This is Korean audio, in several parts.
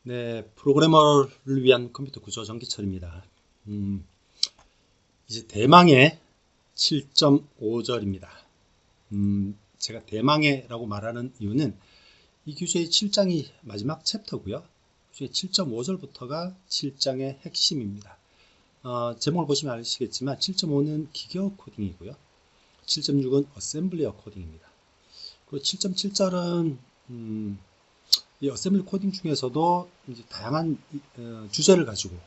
네, 프로그래머를 위한 컴퓨터 구조 전기철입니다. 이제 대망의 7.5절입니다. 제가 대망의라고 말하는 이유는 이 교재의 7장이 마지막 챕터고요. 교재 7.5절부터가 7장의 핵심입니다. 제목을 보시면 아시겠지만 7.5는 기계어 코딩이고요. 7.6은 어셈블리어 코딩입니다. 그리고 7.7절은 이 어셈블리 코딩 중에서도 이제 다양한 주제를 가지고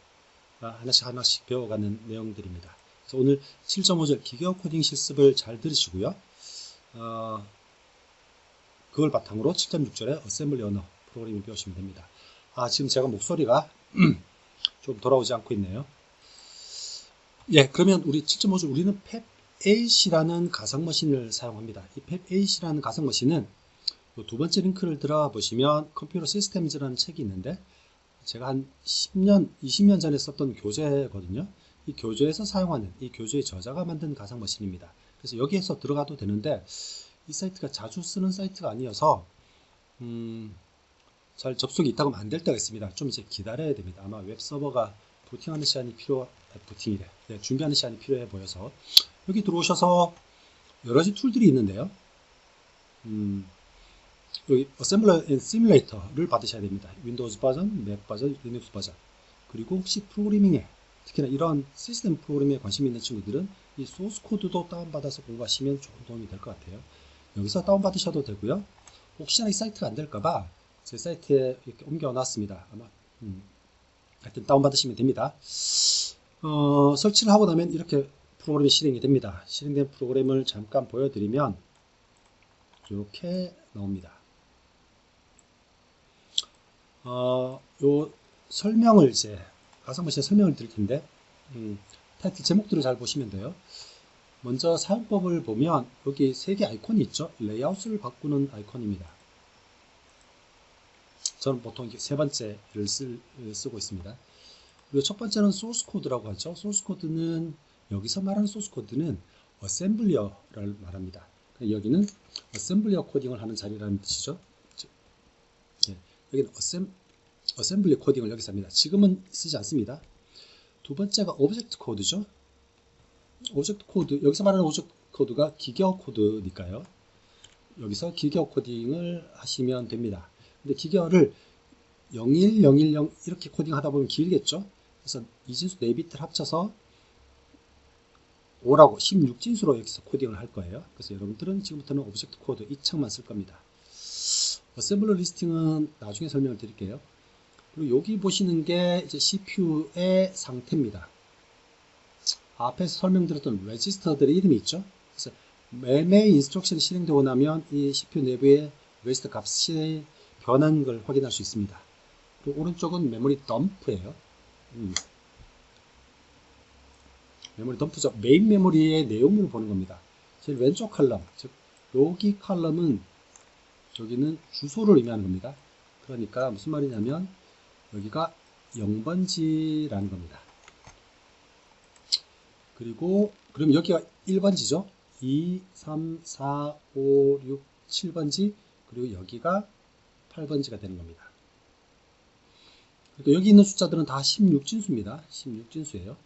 하나씩 배워가는 내용들입니다. 그래서 오늘 7.5절 기계어 코딩 실습을 잘 들으시고요. 그걸 바탕으로 7.6절의 어셈블리 언어 프로그래밍을 배우시면 됩니다. 지금 제가 목소리가 좀 돌아오지 않고 있네요. 예, 그러면 우리 7.5절 우리는 펩8이라는 가상머신을 사용합니다. 이 펩8이라는 가상머신은 두 번째 링크를 들어가 보시면 컴퓨터 시스템즈라는 책이 있는데 제가 한 10년, 20년 전에 썼던 교재거든요. 이 교재에서 사용하는 이 교재의 저자가 만든 가상머신입니다. 그래서 여기에서 들어가도 되는데 이 사이트가 자주 쓰는 사이트가 아니어서 잘 접속이 있다고 하면 안 될 때가 있습니다. 좀 이제 기다려야 됩니다. 아마 웹서버가 부팅하는 시간이 준비하는 시간이 필요해 보여서 여기 들어오셔서 여러 가지 툴들이 있는데요. 여기 어셈블러 앤 시뮬레이터를 받으셔야 됩니다. 윈도우즈 버전, 맥 버전, 리눅스 버전. 그리고 혹시 프로그래밍에 특히나 이런 시스템 프로그래밍에 관심이 있는 친구들은 이 소스 코드도 다운받아서 공부하시면 좋은 도움이 될 것 같아요. 여기서 다운받으셔도 되고요. 혹시나 이 사이트가 안 될까봐 제 사이트에 이렇게 옮겨놨습니다. 아마 하여튼 다운받으시면 됩니다. 설치를 하고 나면 이렇게 프로그램이 실행이 됩니다. 실행된 프로그램을 잠깐 보여드리면 이렇게 나옵니다. 요 설명을 이제 가상머신 설명을 드릴 텐데 타이틀 제목들을 잘 보시면 돼요. 먼저 사용법을 보면 여기 3개 아이콘이 있죠. 레이아웃을 바꾸는 아이콘입니다. 저는 보통 이렇게 세 번째를 쓰고 있습니다. 그리고 첫 번째는 소스 코드라고 하죠. 소스 코드는 여기서 말하는 소스 코드는 어셈블리어를 말합니다. 여기는 어셈블리어 코딩을 하는 자리라는 뜻이죠. 여기는 어셈블리 코딩을 여기서 합니다. 지금은 쓰지 않습니다. 두 번째가 오브젝트 코드죠. 오브젝트 코드, 여기서 말하는 오브젝트 코드가 기계어 코드니까요. 여기서 기계어 코딩을 하시면 됩니다. 근데 기계어를 01010 이렇게 코딩하다 보면 길겠죠. 그래서 이진수 4비트를 합쳐서 5라고 16진수로 여기서 코딩을 할 거예요. 그래서 여러분들은 지금부터는 오브젝트 코드 이 창만 쓸 겁니다. 어셈블러 리스팅은 나중에 설명을 드릴게요. 그리고 여기 보시는 게 이제 CPU의 상태입니다. 앞에서 설명드렸던 레지스터들의 이름이 있죠. 그래서 매매 인스트럭션이 실행되고 나면 이 CPU 내부의 레지스터 값이 변한 걸 확인할 수 있습니다. 그리고 오른쪽은 메모리 덤프예요. 메모리 덤프죠. 메인 메모리의 내용물을 보는 겁니다. 제일 왼쪽 칼럼, 즉 여기 칼럼은 여기는 주소를 의미하는 겁니다. 그러니까 무슨 말이냐면 여기가 0번지라는 겁니다. 그리고 그럼 여기가 1번지죠. 2, 3, 4, 5, 6, 7번지 그리고 여기가 8번지가 되는 겁니다. 그러니까 여기 있는 숫자들은 다 16진수입니다. 16진수예요.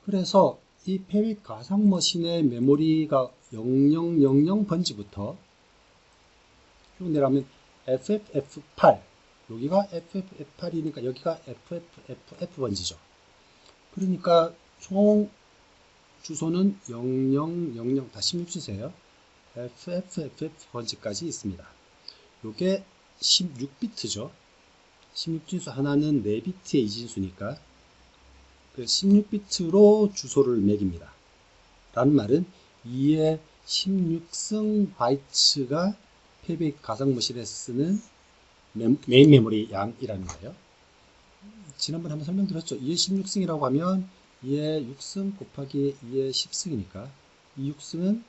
그래서 이 펩8 가상머신의 메모리가 0000번지부터 쭉 내려가면 FFF8 여기가 FFF8이니까 여기가 FFFF번지죠. 그러니까 총 주소는 0000 다 16진수예요. FFF번지까지 있습니다. 요게 16비트죠. 16진수 하나는 4비트의 이진수니까 16비트로 주소를 매깁니다. 라는 말은 2의 16승 바이츠가 펩8 가상머신에서 쓰는 메인 메모리 양이라는 거예요. 지난번에 한번 설명드렸죠. 2의 16승이라고 하면 2의 6승 곱하기 2의 10승이니까 이 6승은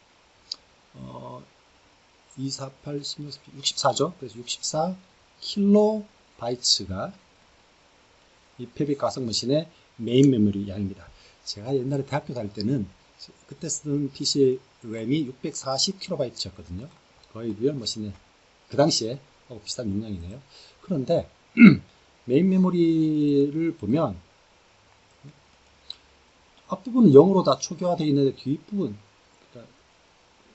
2, 4, 8, 16, 64죠. 그래서 64 킬로바이츠가 이 펩8 가상머신의 메인 메모리 양입니다. 제가 옛날에 대학교 다닐 때는 그때 쓰던 PC 램이 640kb였거든요. 거의 리얼머신에 그 당시에 비슷한 용량이네요. 그런데 메인 메모리를 보면 앞부분은 0으로 다 초기화되어 있는데 뒷부분, 그러니까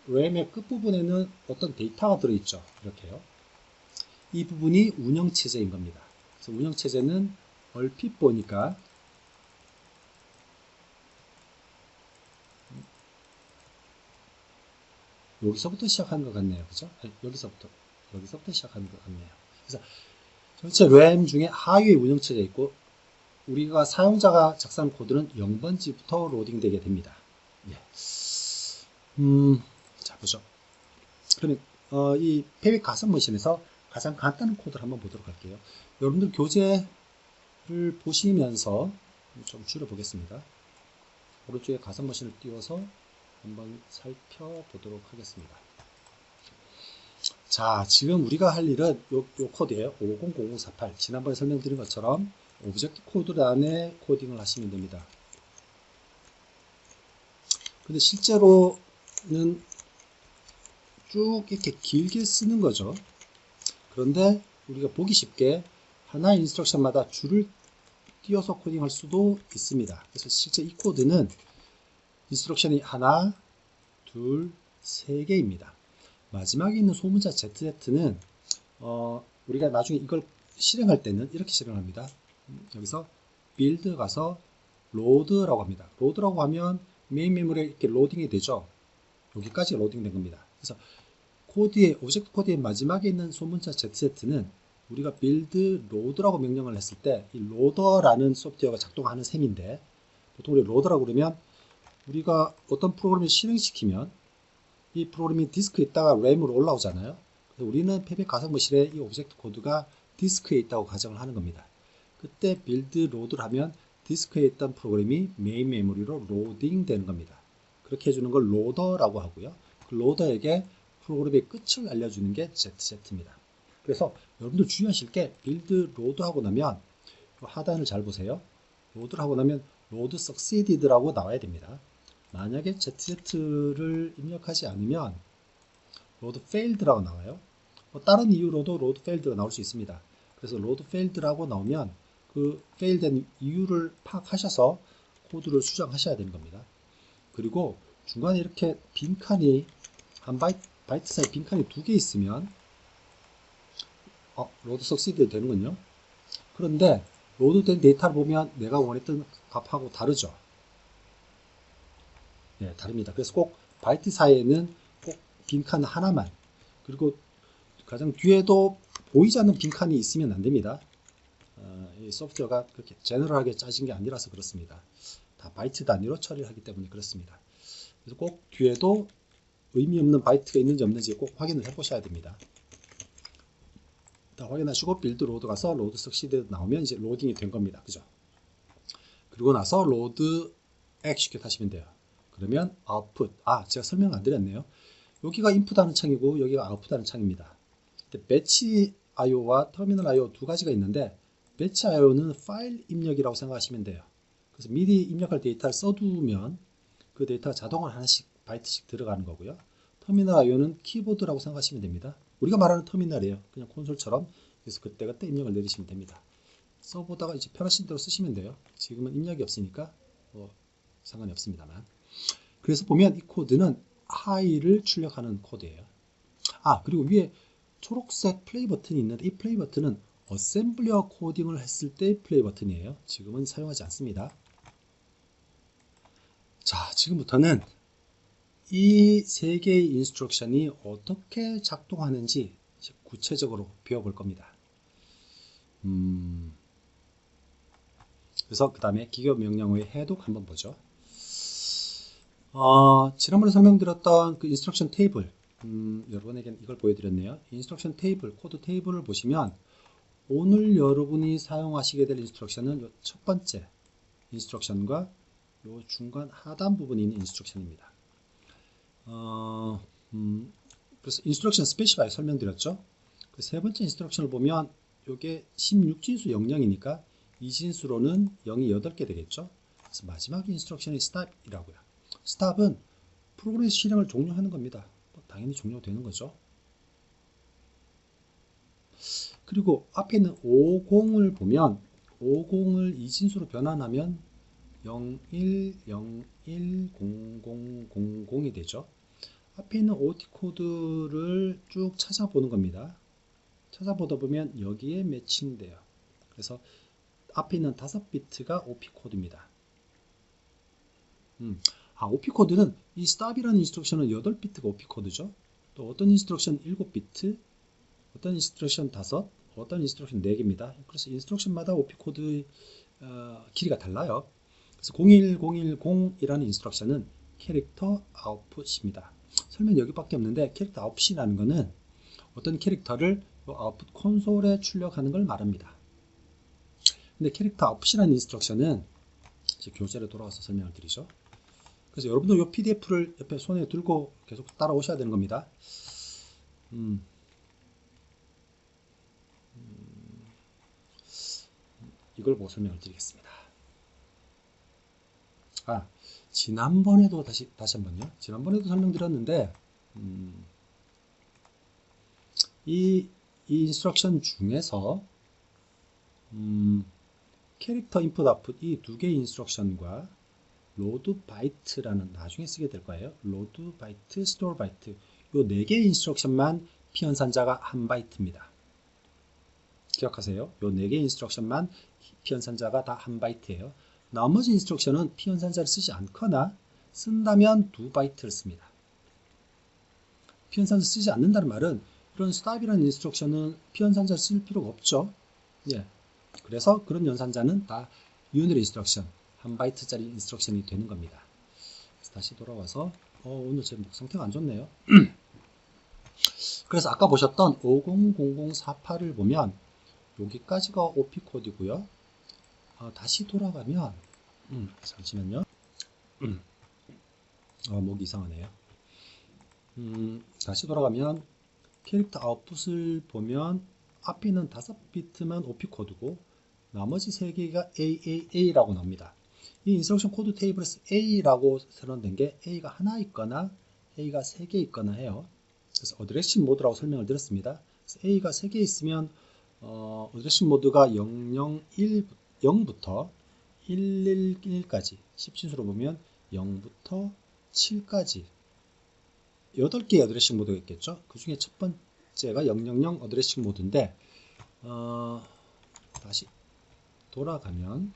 램의 끝부분에는 어떤 데이터가 들어있죠. 이렇게요. 이 부분이 운영체제인 겁니다. 그래서 운영체제는 얼핏 보니까 여기서부터 시작하는 것 같네요. 그죠? 아니, 여기서부터 시작하는 것 같네요. 그래서 전체 램 중에 하위에 운영체제 있고 우리가 사용자가 작성한 코드는 0번지부터 로딩되게 됩니다. 예. 자, 보죠. 그러면 이 페빅 가상 머신에서 가장 간단한 코드를 한번 보도록 할게요. 여러분들 교재를 보시면서 좀 줄여보겠습니다. 오른쪽에 가상 머신을 띄워서 한번 살펴보도록 하겠습니다. 자, 지금 우리가 할 일은 요 코드예요. 500048. 지난번에 설명드린 것처럼 오브젝트 코드 안에 코딩을 하시면 됩니다. 근데 실제로는 쭉 이렇게 길게 쓰는 거죠. 그런데 우리가 보기 쉽게 하나의 인스트럭션마다 줄을 띄워서 코딩할 수도 있습니다. 그래서 실제 이 코드는 인스트럭션이 하나, 둘, 세 개입니다. 마지막에 있는 소문자 ZZ는 우리가 나중에 이걸 실행할 때는 이렇게 실행합니다. 여기서 빌드 가서 로드라고 합니다. 로드라고 하면 메인 메모리에 이렇게 로딩이 되죠. 여기까지 로딩된 겁니다. 그래서 코드의 오브젝트 코드의 마지막에 있는 소문자 ZZ는 우리가 빌드 로드라고 명령을 했을 때 이 로더라는 소프트웨어가 작동하는 셈인데 보통 우리 로더라고 그러면 우리가 어떤 프로그램을 실행시키면 이 프로그램이 디스크에 있다가 램으로 올라오잖아요. 그래서 우리는 페빅 가상머신에 이 오브젝트 코드가 디스크에 있다고 가정을 하는 겁니다. 그때 빌드 로드를 하면 디스크에 있던 프로그램이 메인 메모리로 로딩 되는 겁니다. 그렇게 해주는 걸 로더라고 하고요. 그 로더에게 프로그램의 끝을 알려주는 게 ZZ입니다. 그래서 여러분들 주의하실 게 빌드 로드 하고 나면 하단을 잘 보세요. 로드를 하고 나면 로드 succeeded라고 나와야 됩니다. 만약에 ZZ를 입력하지 않으면 로드 failed라고 나와요. 다른 이유로도 로드 failed가 나올 수 있습니다. 그래서 로드 failed라고 나오면 그 fail된 이유를 파악하셔서 코드를 수정하셔야 되는 겁니다. 그리고 중간에 이렇게 빈칸이 한 바이트 사이 빈칸이 2개 있으면 로드 석시드 되는군요. 그런데 로드된 데이터를 보면 내가 원했던 값하고 다르죠. 네, 다릅니다. 그래서 꼭 바이트 사이에는 꼭 빈칸 하나만, 그리고 가장 뒤에도 보이지 않는 빈칸이 있으면 안 됩니다. 이 소프트웨어가 그렇게 제너럴하게 짜진 게 아니라서 그렇습니다. 다 바이트 단위로 처리를 하기 때문에 그렇습니다. 그래서 꼭 뒤에도 의미 없는 바이트가 있는지 없는지 꼭 확인을 해 보셔야 됩니다. 일단 확인하시고 빌드 로드 가서 로드 석시드 나오면 이제 로딩이 된 겁니다. 그죠? 그리고 나서 로드 execute 하시면 돼요. 그러면 output, 제가 설명 안 드렸네요. 여기가 input 하는 창이고 여기가 output 하는 창입니다. 배치 IO와 터미널 IO 두 가지가 있는데 배치 IO는 파일 입력이라고 생각하시면 돼요. 그래서 미리 입력할 데이터를 써두면 그 데이터가 자동으로 하나씩 바이트씩 들어가는 거고요. 터미널 IO는 키보드라고 생각하시면 됩니다. 우리가 말하는 터미널이에요. 그냥 콘솔처럼. 그래서 그때그때 입력을 내리시면 됩니다. 써보다가 이제 편하신 대로 쓰시면 돼요. 지금은 입력이 없으니까 뭐 상관이 없습니다만. 그래서 보면 이 코드는 하이를 출력하는 코드예요. 그리고 위에 초록색 플레이 버튼이 있는데 이 플레이 버튼은 어셈블리와 코딩을 했을 때 플레이 버튼이에요. 지금은 사용하지 않습니다. 자, 지금부터는 이 세 개의 인스트럭션이 어떻게 작동하는지 구체적으로 배워볼 겁니다. 그래서 그 다음에 기교 명령어의 해독 한번 보죠. 지난번에 설명드렸던 그 인스트럭션 테이블, 여러분에게 이걸 보여드렸네요. 인스트럭션 테이블, 코드 테이블을 보시면 오늘 여러분이 사용하시게 될 인스트럭션은 첫 번째 인스트럭션과 요 중간 하단 부분에 있는 인스트럭션입니다. 그래서 인스트럭션 스페시파이 설명드렸죠. 그 세 번째 인스트럭션을 보면 이게 16진수 00이니까 이 진수로는 0이 8개 되겠죠. 그래서 마지막 인스트럭션이 stop이라고요. stop은 프로그램 실행을 종료하는 겁니다. 당연히 종료되는 거죠. 그리고 앞에 있는 50을 보면 50을 이진수로 변환하면 01, 01, 00, 00이 되죠. 앞에 있는 OT 코드를 쭉 찾아보는 겁니다. 찾아보다 보면 여기에 매칭돼요. 그래서 앞에 있는 5비트가 OP 코드입니다. OP 코드는 이 stop이라는 인스트럭션은 8비트가 OP 코드죠. 또 어떤 인스트럭션 7비트, 어떤 인스트럭션 5, 어떤 인스트럭션 4개입니다. 그래서 인스트럭션마다 OP 코드 길이가 달라요. 그래서 01010이라는 인스트럭션은 캐릭터 아웃풋입니다. 설명 여기밖에 없는데 캐릭터 아웃풋이라는 것은 어떤 캐릭터를 아웃풋 콘솔에 출력하는 걸 말합니다. 근데 캐릭터 아웃풋이라는 인스트럭션은 이제 교재로 돌아와서 설명을 드리죠. 그래서 여러분도 이 PDF를 옆에 손에 들고 계속 따라오셔야 되는 겁니다. 이걸 보고 설명을 드리겠습니다. 지난번에도 다시 한번요. 지난번에도 설명드렸는데 이 인스트럭션 중에서 캐릭터 인풋 아웃풋 이 두 개의 인스트럭션과 로드 바이트라는 나중에 쓰게 될 거예요. 로드 바이트, 스토어 바이트 이 4개의 인스트럭션만 피연산자가 1바이트입니다. 기억하세요. 이 4개의 인스트럭션만 피연산자가 다 1바이트예요. 나머지 인스트럭션은 피연산자를 쓰지 않거나 쓴다면 2바이트를 씁니다. 피연산자 쓰지 않는다는 말은 이런 stop이라는 인스트럭션은 피연산자를 쓸 필요가 없죠. 예. 그래서 그런 연산자는 다 유닛 인스트럭션 1바이트짜리 인스트럭션이 되는 겁니다. 그래서 다시 돌아와서 오늘 제 목 상태가 안 좋네요. 그래서 아까 보셨던 500048을 보면 여기까지가 OP 코드이고요. 다시 돌아가면 잠시만요. 목이 이상하네요. 다시 돌아가면 캐릭터 아웃풋을 보면 앞에 있는 5비트만 OP 코드고 나머지 3개가 AAA라고 나옵니다. 이 인스트럭션 코드 테이블에서 A라고 선언된 게 A가 하나 있거나 A가 3개 있거나 해요. 그래서 어드레싱 모드라고 설명을 드렸습니다. 그래서 A가 3개 있으면 어드레싱 모드가 0부터 111까지 10진수로 보면 0부터 7까지 8개의 어드레싱 모드가 있겠죠. 그 중에 첫 번째가 000 어드레싱 모드인데 다시 돌아가면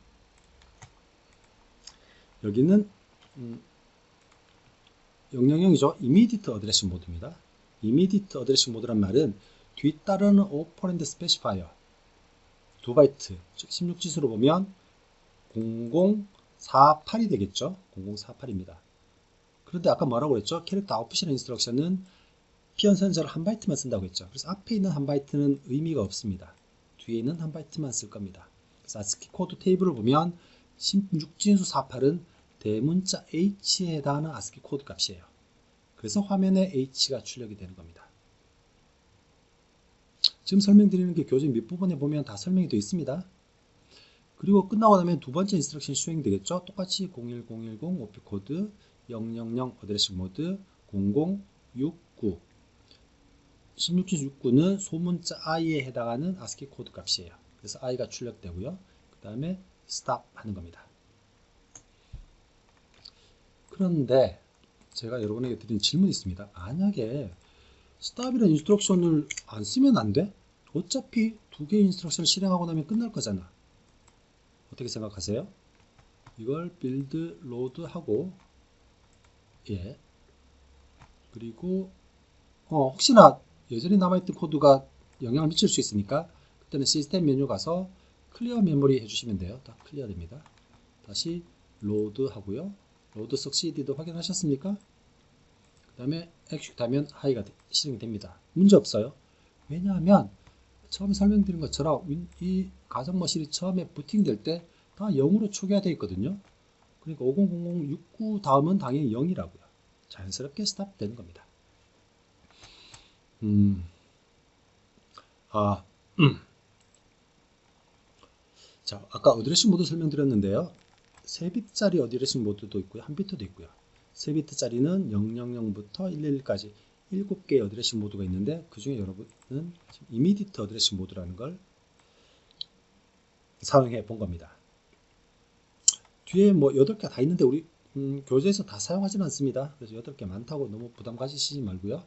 여기는 000이죠. 이미디트 어드레싱 모드입니다. 이미디트 어드레싱 모드란 말은 뒤따르는 오퍼랜드 스페시파이어 2바이트, 즉 16진수로 보면 0048이 되겠죠. 0048입니다. 그런데 아까 뭐라고 그랬죠? 캐릭터 아웃풋이라는 인스트럭션은 피연산자를 1바이트만 쓴다고 했죠. 그래서 앞에 있는 1바이트는 의미가 없습니다. 뒤에 있는 1바이트만 쓸 겁니다. 그래서 ASCII 코드 테이블을 보면 16진수 48은 대문자 H에 해당하는 ASCII 코드 값이에요. 그래서 화면에 H가 출력이 되는 겁니다. 지금 설명드리는 게 교재 밑부분에 보면 다 설명이 되어 있습니다. 그리고 끝나고 나면 두 번째 인스트럭션이 수행되겠죠. 똑같이 01010 OP 코드 000 어드레싱 모드 0069 16진수 69는 소문자 i에 해당하는 ASCII 코드 값이에요. 그래서 i가 출력되고요. 그 다음에 stop 하는 겁니다. 그런데 제가 여러분에게 드린 질문이 있습니다. 만약에 stop이라는 인스트럭션을 안 쓰면 안 돼? 어차피 두 개의 인스트럭션을 실행하고 나면 끝날 거잖아. 어떻게 생각하세요? 이걸 build, load 하고 그리고 혹시나 여전히 남아있던 코드가 영향을 미칠 수 있으니까 그때는 시스템 메뉴 가서 클리어 메모리 해주시면 돼요. 다 클리어 됩니다. 다시 로드 하고요. 로드 석시디도 확인하셨습니까? 그 다음에 execute 하면 하이가 실행이 됩니다. 문제 없어요. 왜냐하면 처음에 설명드린 것처럼 이 가상 머신이 처음에 부팅될 때 다 0으로 초기화되어 있거든요. 그러니까 500069 다음은 당연히 0이라고요. 자연스럽게 스탑 되는 겁니다. 자, 아까 어드레싱 모드 설명드렸는데요. 3비트짜리 어드레싱 모드도 있고요. 1비트도 있고요. 3비트짜리는 000부터 111까지 7개의 어드레싱 모드가 있는데 그 중에 여러분은 이미디트 어드레싱 모드라는 걸 사용해 본 겁니다. 뒤에 뭐 8개 다 있는데 우리 교재에서 다 사용하지는 않습니다. 그래서 8개 많다고 너무 부담 가지시지 말고요.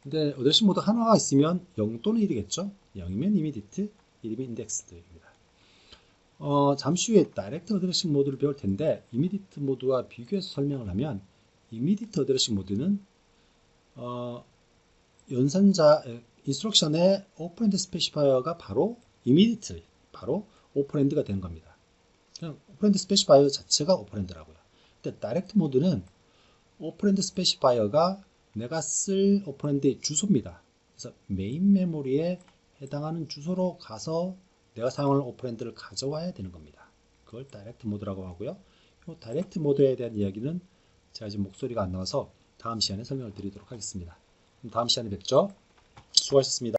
근데 어드레싱 모드 하나가 있으면 0 또는 1이겠죠. 0이면 이미디트, 1이면 인덱스드입니다. 잠시 후에 다이렉트 어드레싱 모드를 배울 텐데 이미디트 모드와 비교해서 설명을 하면 이미디트 어드레싱 모드는 연산자 인스트럭션의 오퍼랜드 스페시파이어가 바로 이미디트, 바로 오퍼랜드가 되는 겁니다. 그냥 오퍼랜드 스페시파이어 자체가 오퍼랜드라고요. 근데 다이렉트 모드는 오퍼랜드 스페시파이어가 내가 쓸 오퍼랜드의 주소입니다. 그래서 메인 메모리에 해당하는 주소로 가서 내가 사용할 오퍼랜드를 가져와야 되는 겁니다. 그걸 다이렉트 모드라고 하고요. 이 다이렉트 모드에 대한 이야기는 제가 지금 목소리가 안 나와서 다음 시간에 설명을 드리도록 하겠습니다. 그럼 다음 시간에 뵙죠. 수고하셨습니다.